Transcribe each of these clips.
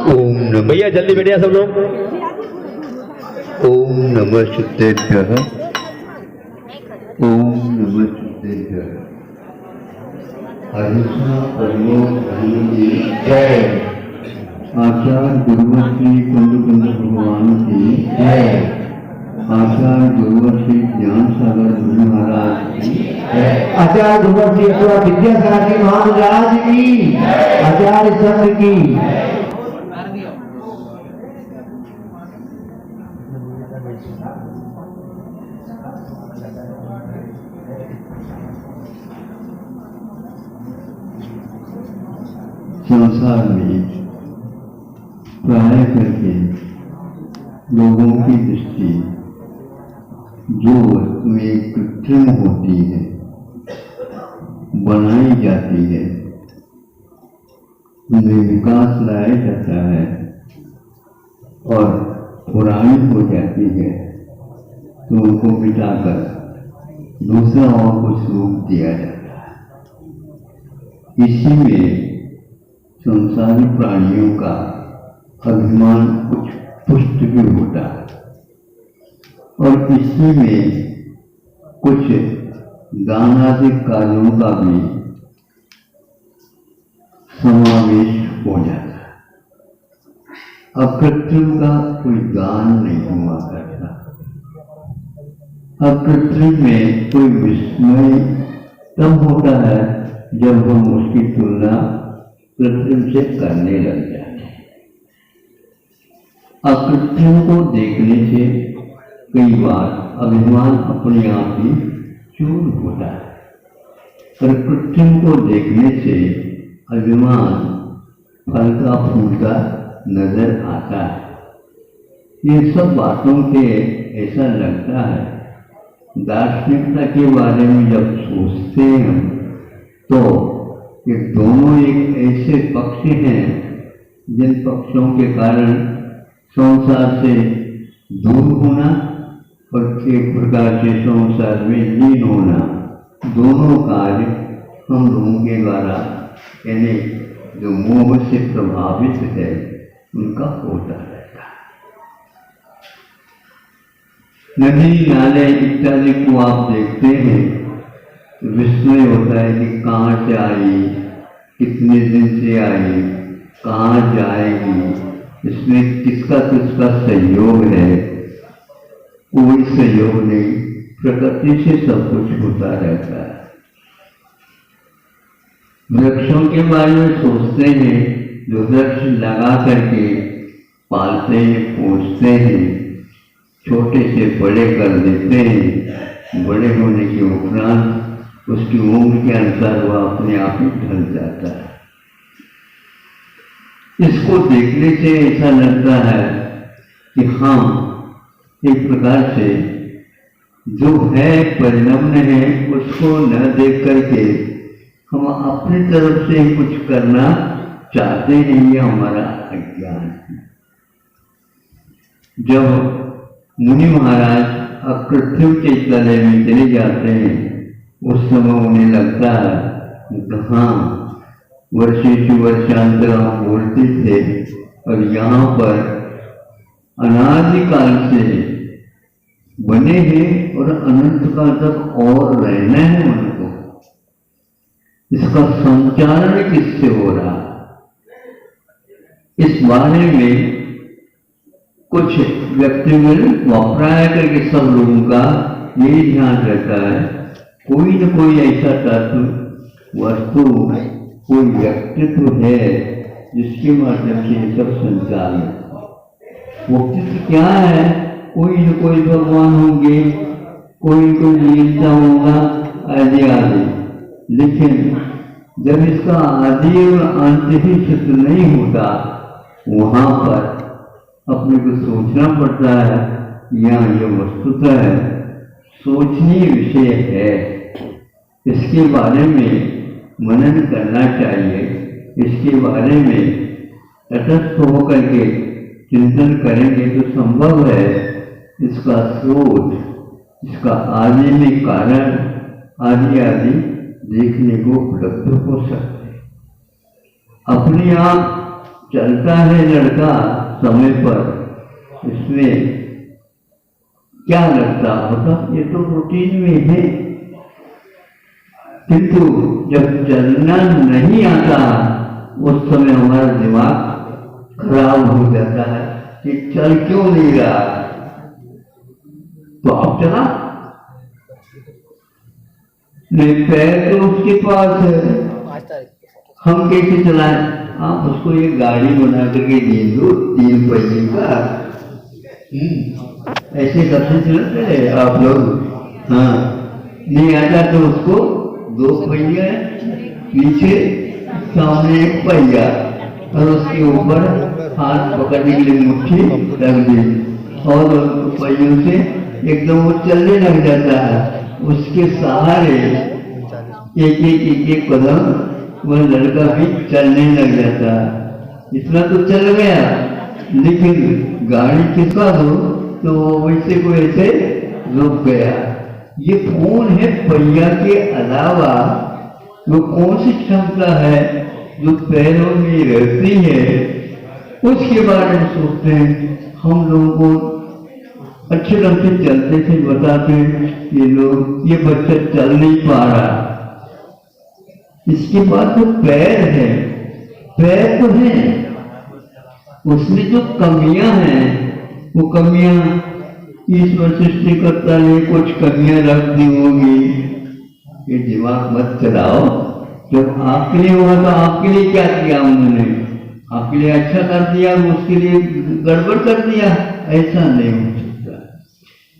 ओम नमः। भैया जल्दी बैठिए सब लोग। ओम नमः शुद्धेभ्यः। ओम नमः शुद्धेभ्यः। अहिंसा परमो धर्म की जय। आचार्य गुरुवर श्री कुंद भगवान की जय। आचार्य गुरुवर श्री ज्ञान सागर गुरु महाराज की जय। आचार्य गुरुवर श्री विद्यासागर महाराज की, आचार्य संत की। संसार में प्राय करके लोगों की दृष्टि जो वस्तुएं कृत्रिम होती है, बनाई जाती है, उनमें विकास लाया जाता है और पुरानी हो जाती है तो उनको मिटाकर दूसरा और कुछ रूप दिया जाता है। इसी में संसारी प्राणियों का अभिमान कुछ पुष्ट भी होता है और इसी में कुछ दानादि कार्यों का भी समावेश हो जाता है। अकृत्रिम का कोई दान नहीं हुआ करता। अकृत्रिम में कोई विस्मय तब होता है जब हम उसकी तुलना कृत्रिम से करने लग जाते हैं। अकृत्रिम को देखने से कई बार अभिमान अपने आप ही चूर होता है, पर कृत्रिम को देखने से अभिमान फलता फूलता नजर आता है। ये सब बातों से ऐसा लगता है, दार्शनिकता के बारे में जब सोचते हैं तो ये दोनों एक ऐसे पक्ष हैं जिन पक्षों के कारण संसार से दूर होना और एक प्रकार से संसार में लीन होना, दोनों कार्य हम लोगों के द्वारा यानी जो मोह से प्रभावित है उनका होता रहता है। नदी नाले इत्यादि को आप देखते हैं तो विस्मय होता है कि कहाँ से आई, कितने दिन से आई, कहाँ जाएगी, इसमें किसका किसका सहयोग है। कोई सहयोग नहीं, प्रकृति से सब कुछ होता रहता है। वृक्षों के बारे में सोचते हैं, जो वृक्ष लगा करके पालते हैं, पोषते हैं, छोटे से बड़े कर देते हैं, बड़े होने के उपरांत उसकी उम्र के अनुसार वह अपने आप ही ढल जाता है। इसको देखने से ऐसा लगता है कि हम एक प्रकार से जो है परिणम्य है उसको न देख करके हम अपनी तरफ से कुछ करना चाहते हैं। ये हमारा अज्ञान है। जब मुनि महाराज अकृत्रिम के तले में चले जाते हैं उस समय उन्हें लगता है हाँ वर्षेषु वर्षांतर हम बोलते थे और यहाँ पर अनादिकाल से बने हैं और अनंत काल तक और रहना है उनको। इसका संचारण किससे हो रहा, इस बारे में कुछ व्यक्तिगत वापराया करके सब लोगों का यही ध्यान रहता है, कोई न कोई ऐसा तत्व वस्तु कोई व्यक्तित्व है जिसके माध्यम से सब संचालन। व्यक्तित्व क्या है, कोई न कोई भगवान होंगे, कोई लीलता होगा आदि आदि। लेकिन जब इसका आदि और अंत ही सिद्ध नहीं होता वहां पर अपने को सोचना पड़ता है। यहाँ ये वस्तुतः है सोचनीय विषय है, इसके बारे में मनन करना चाहिए। इसके बारे में तटस्थ होकर के चिंतन करेंगे तो संभव है इसका स्रोत, इसका आदि में कारण आदि आदि देखने को उपलब्ध हो सकते। अपने आप चलता है लड़का समय पर, इसमें क्या लगता होता, ये तो रूटीन में है। किंतु जब चलना नहीं आता उस समय हमारा दिमाग खराब हो जाता है कि चल क्यों नहीं रहा। तो अब चला नहीं, पैर तो उसके पास है, हम कैसे चलाएं। आप उसको ये गाड़ी बना करके दे दो 3 पहिए का, ऐसे सबसे चलते हैं आप लोग। हाँ, नहीं आता तो उसको 2 पहिया पीछे, सामने 1 पहिया, और उसके ऊपर हाथ पकड़ने के लिए मुट्ठी रख दी, और पहियों से एकदम वो चलने लग जाता है। उसके सहारे एक कदम वह लड़का भी चलने लग जाता है। इतना तो चल गया, लेकिन गाड़ी किसका दो तो वैसे को ऐसे रुक गया। ये कौन है पहिया के अलावा वो कौन सी क्षमता है जो पैरों में रहती है, उसके बारे में सोचते हैं। हम लोगों को अच्छे ढंग से चलते थे, बताते ये लोग, ये बच्चा चल नहीं पा रहा। इसके बाद जो पैर है, पैर तो है, उसमें जो कमियां हैं वो कमियां ईश्वर सृष्टिकर्ता ने कुछ कमियां रख दी होंगी। ये दिमाग मत चलाओ। जब आपके लिए हुआ तो आपके लिए क्या किया उन्होंने, आपके लिए अच्छा कर दिया, उसके लिए गड़बड़ कर दिया, ऐसा नहीं हो सकता।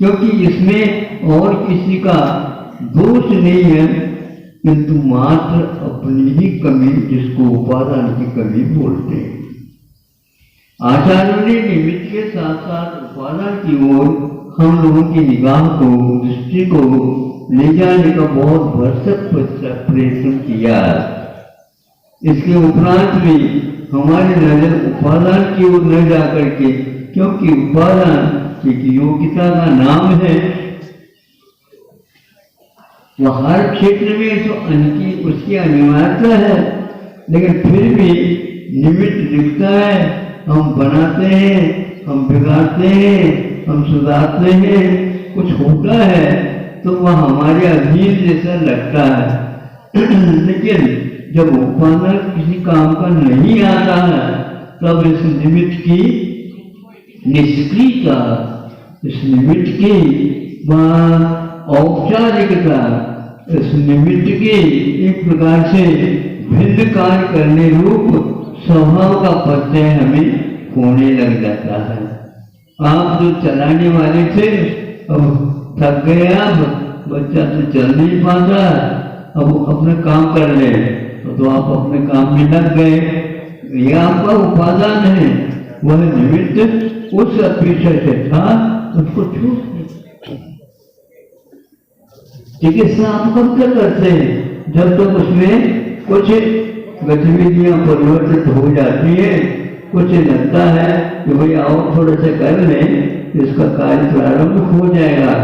क्योंकि इसमें और किसी का दोष नहीं है, किंतु मात्र अपनी ही कमी, जिसको उपादान की कमी बोलते हैं। आचार्यों ने निमित्त के साथ साथ उपादान की ओर हम लोगों की निगाह को, दृष्टि को ले जाने का बहुत भरसक प्रयत्न किया। इसके उपरांत भी हमारी नजर उपादान की ओर न जाकर के, क्योंकि उपादान एक योग्यता का नाम है, वह हर क्षेत्र में तो उसकी अनिवार्यता है, लेकिन फिर भी निमित्त दिखता है। हम बनाते हैं, हम बिगाड़ते हैं, हम सुधारते हैं, कुछ होता है तो वह हमारे अधीन जैसा लगता है। लेकिन जब उपादान किसी काम का नहीं आता है, तब इस निमित्त की निष्क्रियता, इस निमित्त की औपचारिकता, इस निमित्त की एक प्रकार से भिन्न कार्य करने रूप स्वभाव का परिचय हमें होने लग जाता है। आप जो चलाने वाले थे, अब थक गए, आप बच्चा तो चल नहीं पाता, अब अपना काम कर ले, तो आप अपने काम में लग गए। यह आपका उपादान है, वह निमित्त उस अपेक्षा से था, उसको छूट। चिकित्सा आप कब तक करते हैं, जब तक उसमें कुछ गतिविधियां परिवर्तित हो जाती है, कुछ लगता है कि भाई आओ थोड़ा सा कर लें, इसका कार्य प्रारंभ हो जाएगा।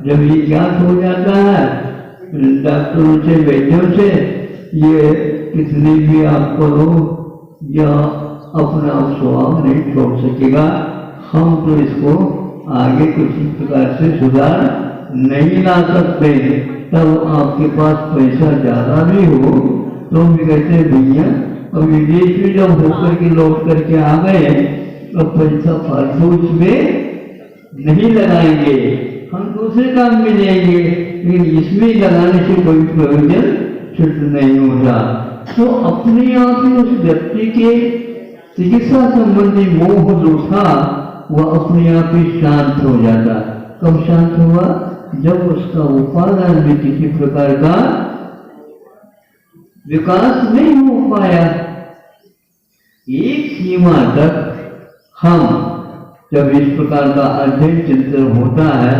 जब ये ज्ञात हो जाता है डॉक्टरों से, वैद्यों से, ये कितने भी आप करो या अपना स्वभाव नहीं छोड़ सकेगा, हम तो इसको आगे किसी प्रकार से सुधार नहीं ला सकते। तब आपके पास पैसा ज्यादा भी हो तो भी कहते हैं भैया अब विदेश में जब होकर के लौट करके आ गए, तो पैसा फालतू इसमें नहीं लगाएंगे, हम दूसरे काम में लेंगे, लेकिन इसमें लगाने से कोई प्रयोजन सिद्ध नहीं होता। तो अपने आप ही उस व्यक्ति के चिकित्सा संबंधी मोह जो था वह अपने आप ही शांत हो जाता। कब शांत हुआ? जब उसका उपादान में किसी प्रकार का विकास नहीं हो पाया। एक सीमा तक हम जब इस प्रकार का अध्ययन चिंतन होता है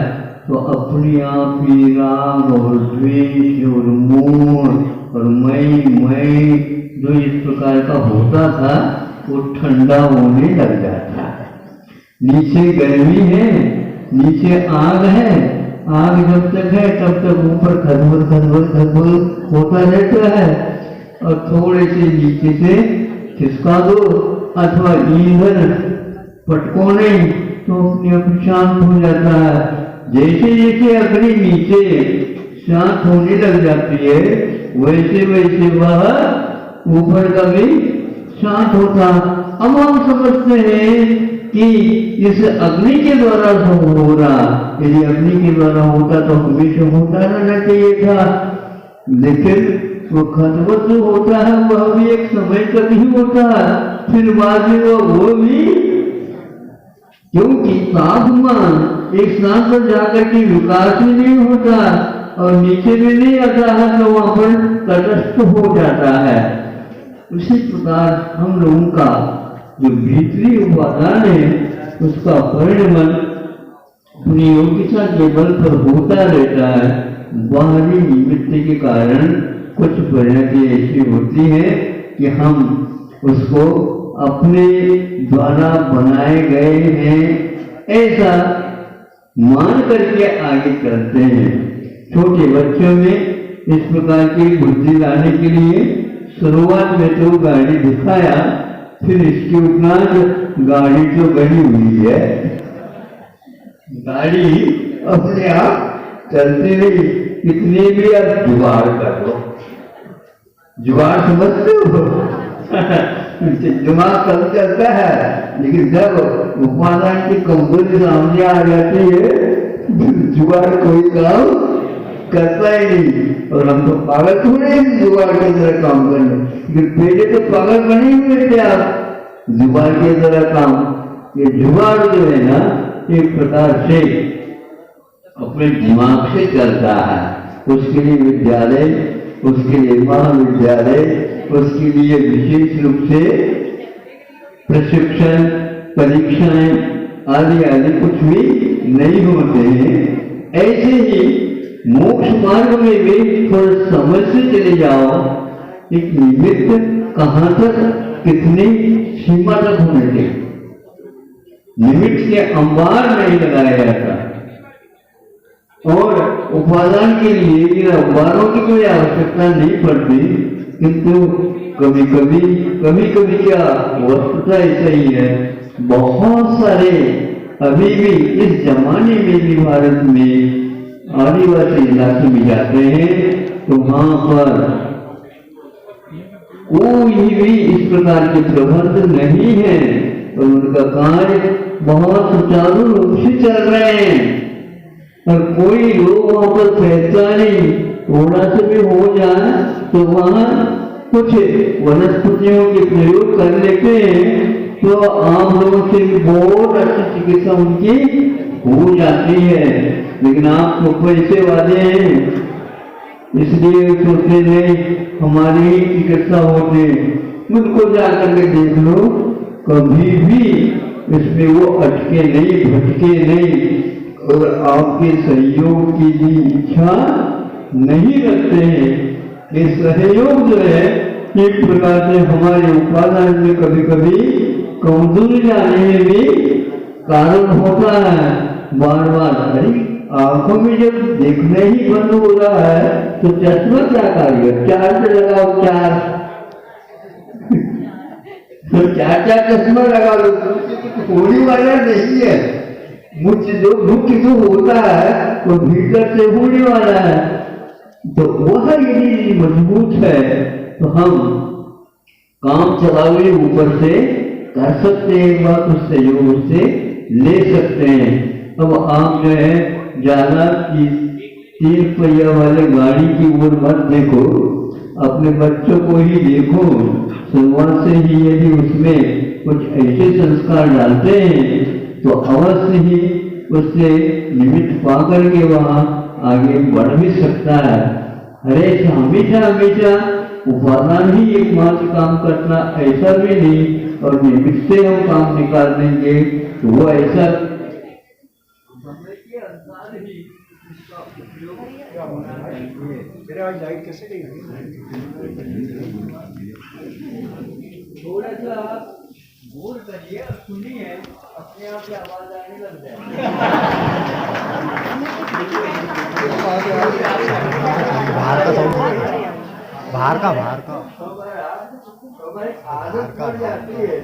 तो अपने आप ही राग और द्वेष और मोह और मैं जो इस प्रकार का होता था वो ठंडा होने लग जाता है। नीचे गर्मी है, नीचे आग है, आग जब तक है तब तक ऊपर खदबल खदबल खदबल होता रहता है, और थोड़े से नीचे से खिसका दो अथवा ईंधन पटको नहीं तो अपने आप शांत हो जाता है। जैसे जैसे अग्नि नीचे शांत होने लग जाती है वैसे वैसे वह ऊपर का भी शांत होता। अब हम समझते हैं कि इस अग्नि के द्वारा जो हो रहा, यदि अग्नि के द्वारा होता तो हमेशा होता रहना चाहिए था, लेकिन वो खतवत जो होता है वह भी एक समय तक ही होता है, फिर बाद में वो भी, क्योंकि तापमान एक स्थान पर जाकर के विकास भी नहीं होता और नीचे भी नहीं आता है तो वहां पर तटस्थ हो जाता है। उसी प्रकार हम लोगों का जो भीतरी उपादान है उसका परिणमन अपनी योग्यता के बल पर होता रहता है। बाहरी निमित्त के कारण कुछ परिणति ऐसी होती है कि हम उसको अपने द्वारा बनाए गए हैं ऐसा मान करके आगे चलते हैं। छोटे बच्चों में इस प्रकार की बुद्धि लाने के लिए शुरुआत में तो गाड़ी दिखाया, फिर इसके उपरांत गाड़ी तो गड़ी हुई है, गाड़ी अपने आप चलती नहीं, कितने भी आप जुगाड़ कर लो। जुगाड़ समझते हो दिमाग कम चलता है, लेकिन जब उपादान की कमजोरी सामने आ जाती है जुगाड़ कोई काम करता ही नहीं। और हम तो पागल थोड़े जुगाड़ की तरह काम करने, लेकिन पहले तो पागल बने हुए थे आप जुगाड़ की तरह काम। ये जुगाड़ जो है ना एक प्रकार से अपने दिमाग से चलता है। उसके लिए विद्यालय, उसके लिए महाविद्यालय, उसके लिए विशेष रूप से प्रशिक्षण, परीक्षाएं आदि आदि कुछ भी नहीं होते हैं। ऐसे ही मोक्ष मार्ग में भी थोड़ा समझ से चले जाओ, एक निमित्त कहाँ तक कितनी सीमा तक होने चाहिए। निमित्त के अंबार नहीं लगाया जाता और उपादान के लिए इन अंबारों की कोई आवश्यकता नहीं पड़ती, किंतु कभी कभी क्या वस्तुता ऐसा ही है। बहुत सारे अभी भी इस जमाने में भी भारत में आदिवासी इलाके में जाते हैं तो वहां पर कोई भी इस प्रकार के प्रबंध नहीं है और उनका कार्य बहुत सुचारू रूप से चल रहे हैं और कोई लोग वहां पर फैसला नहीं, थोड़ा सा भी हो जाए तो वहां कुछ वनस्पतियों के प्रयोग कर लेते हैं तो आम लोगों से भी बहुत अच्छी चिकित्सा उनकी हो जाती है। लेकिन आप तो पैसे वाले हैं इसलिए सोचते नहीं हमारी ही चिकित्सा होती, उनको जाकर के देख लो, कभी भी इसमें वो अटके नहीं, भटके नहीं और आपके सहयोग की भी इच्छा नहीं रखते हैं। ये सहयोग जो है एक प्रकार से हमारे उपादान में कभी कभी कमजोरी लाने में भी कारण होता है। बार बार आंखों में जब देखना ही बंद हो रहा है तो चश्मा क्या कार्य, चार से लगाओ, चार तो चार चश्मा लगा लो, होने वाला नहीं है। मुख्य जो होता है वो भीतर से होने वाला है, तो वह यदि मजबूत है तो हम काम चलावे ऊपर से कर सकते हैं, बात उस सहयोग से ले सकते हैं। अब आप जो है ज्यादा 3 पहिया वाले गाड़ी की ओर मत देखो, अपने बच्चों को ही देखो। शुरुआत से ही यदि उसमें कुछ ऐसे संस्कार डालते हैं तो अवश्य ही उससे निमित्त पा करके वहां आगे बढ़ भी सकता है। हमेशा उपादान ही एकमात्र काम करना ऐसा भी नहीं, और निमित्त से हम काम निकाल देंगे तो वो ऐसा थोड़ा सा बोल करिए, सुनिए, अपने आप ही आवाज आने लग जाए। बाहर का हमारी आदत पड़ जाती है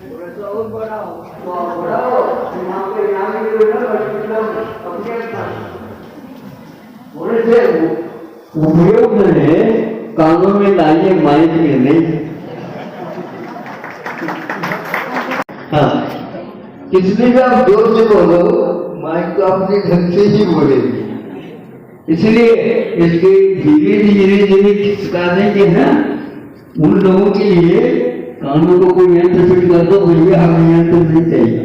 थोड़ा और बढ़ाओ तो बढ़ाओ यहाँ पे अपने थोड़े से उपयोग है कानों में लाइए माइक में नहीं। हाँ, इसलिए भी आप जोर से बोलो, माइक तो अपने घर से ही बोलेगी। इसलिए इसके धीरे धीरे धीरे खिसकाने के ना उन लोगों के लिए कानों को कोई यंत्र फिट कर दो, भैया हमें यंत्र नहीं चाहिए।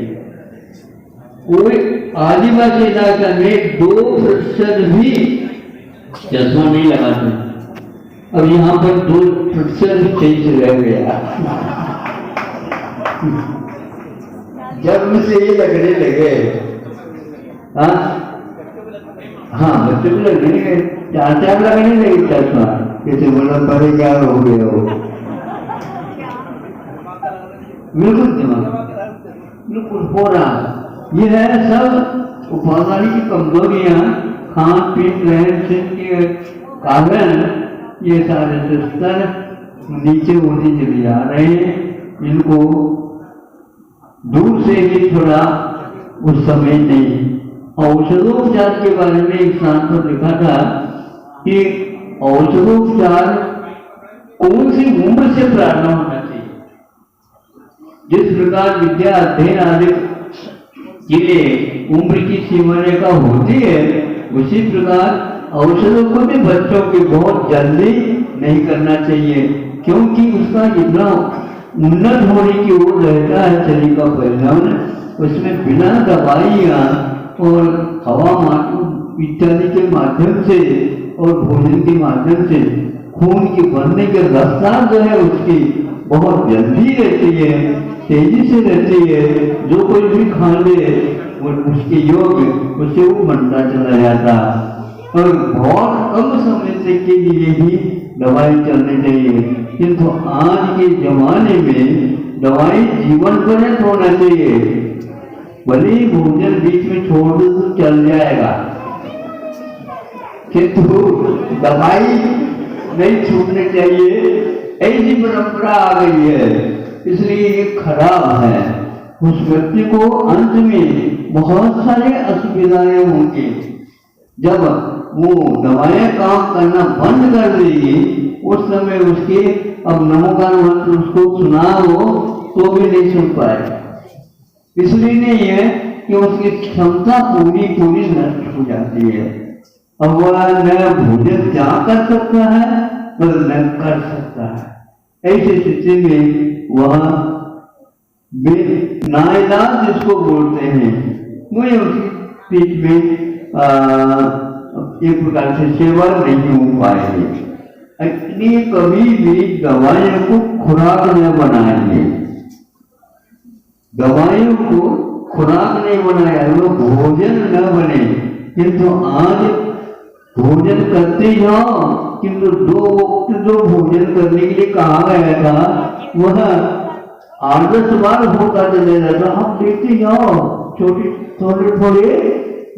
कोई आदिवासी इलाका में 2% भी चश्मा नहीं लगाते, अब यहाँ पर 2% भी चेंज रह गया। जब से ये लगने लगे, हाँ बच्चों को लगने लगे, 4 लगने लगे चश्मा, जैसे बोला परे क्या हो गया हो, बिल्कुल दिमाग बिल्कुल हो रहा। ये है सब उपादानी की कमजोरियां, खान पीन रहन सहन के कारण ये सारे स्तर नीचे होते चले जा रहे हैं। इनको दूर से ही थोड़ा उस समय नहीं। औषधोपचार के बारे में एक स्थान पर लिखा था कि औषधोपचार कौन सी उम्र से प्रारंभ होना चाहिए। जिस प्रकार विद्या अध्ययन आदि के लिए उम्र की सीमा रेखा होती है, उसी प्रकार औषधों को भी बच्चों के बहुत जल्दी नहीं करना चाहिए, क्योंकि उसका जितना उन्नत होने की ओर रहता है शरीर का परिणाम, उसमें बिना दवाइयाँ और हवा इत्यादि के माध्यम से और भोजन के माध्यम से खून के बढ़ने के रफ्तार जो है उसकी बहुत जल्दी रहती है, तेजी से रहती है। जो कोई भी खा ले और उसके योग्य उसे वो बनता चला जाता, और बहुत कम समय से के लिए ही दवाई चलनी चाहिए। किंतु आज के जमाने में दवाई जीवन पर्यंत होना चाहिए, भले ही भोजन बीच में छोड़ दो तो चल जाएगा, किंतु दवाई नहीं छूटनी चाहिए। ऐसी परंपरा आ गई है, इसलिए ये खराब है। उस व्यक्ति को अंत में बहुत सारे असुविधाएं होंगी। जब वो दवाएं काम करना बंद कर देगी, उस समय उसके अब नमोकार मंत्र उसको सुनाओ तो भी नहीं सुन पाएगा। इसलिए नहीं है कि उसकी क्षमता पूरी नष्ट हो जाती है। अब वह न भोजन क्या कर सकता है न कर सकता है। ऐसी स्थिति में वह नाइलाज जिसको बोलते हैं, वही उसकी पीठ में एक प्रकार से सेवा नहीं हो पाएगी। इसलिए कभी भी दवाइयों को खुराक न बनाइए, दवाइयों को खुराक नहीं बनाया, वो भोजन न बने। किंतु आज भोजन करते जाओ, किंतु 2 वक्त जो भोजन करने के लिए कहा गया था वह 8-10 बार होता चले जाता। आप लेते जाओ, छोटे थोड़े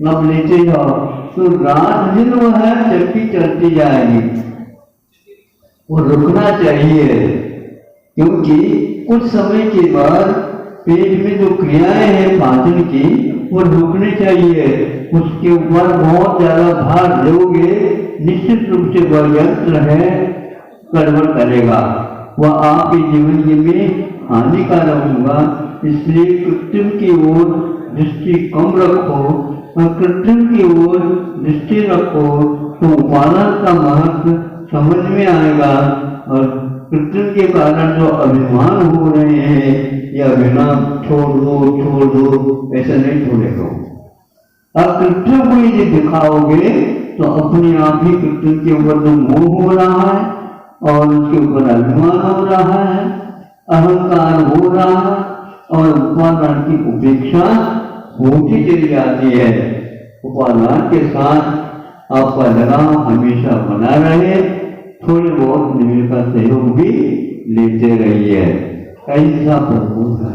अब लेते जाओ तो रात दिन वह चलती जाएगी। वो रुकना चाहिए, क्योंकि कुछ समय के बाद पेट में जो क्रियाएं हैं पाचन की वो रुकनी चाहिए। उसके ऊपर बहुत ज्यादा भार दोगे, निश्चित रूप से वह यंत्र है गड़बड़ करेगा, वह आपके जीवन में हानिकारक होगा। इसलिए कृत्रिम की ओर दृष्टि कम रखो और कृत्रिम की ओर दृष्टि रखो तो उपादान का महत्व समझ में आएगा। और कृत्रिम के कारण जो अभिमान हो रहे हैं या बिना छोड़ दो ऐसा नहीं छोड़ेगा। अब कृत्रिम को यदि दिखाओगे तो अपने आप ही कृत्रिम के ऊपर जो मोह हो रहा है और उसके ऊपर अभिमान हो रहा है, अहंकार हो रहा है और उपादान की उपेक्षा होती चली जाती है। उपादान के साथ आपका लगाव हमेशा बना रहे, थोड़े बहुत निमित्त का सहयोग भी लेते रहिए। ऐसा प्रभु है।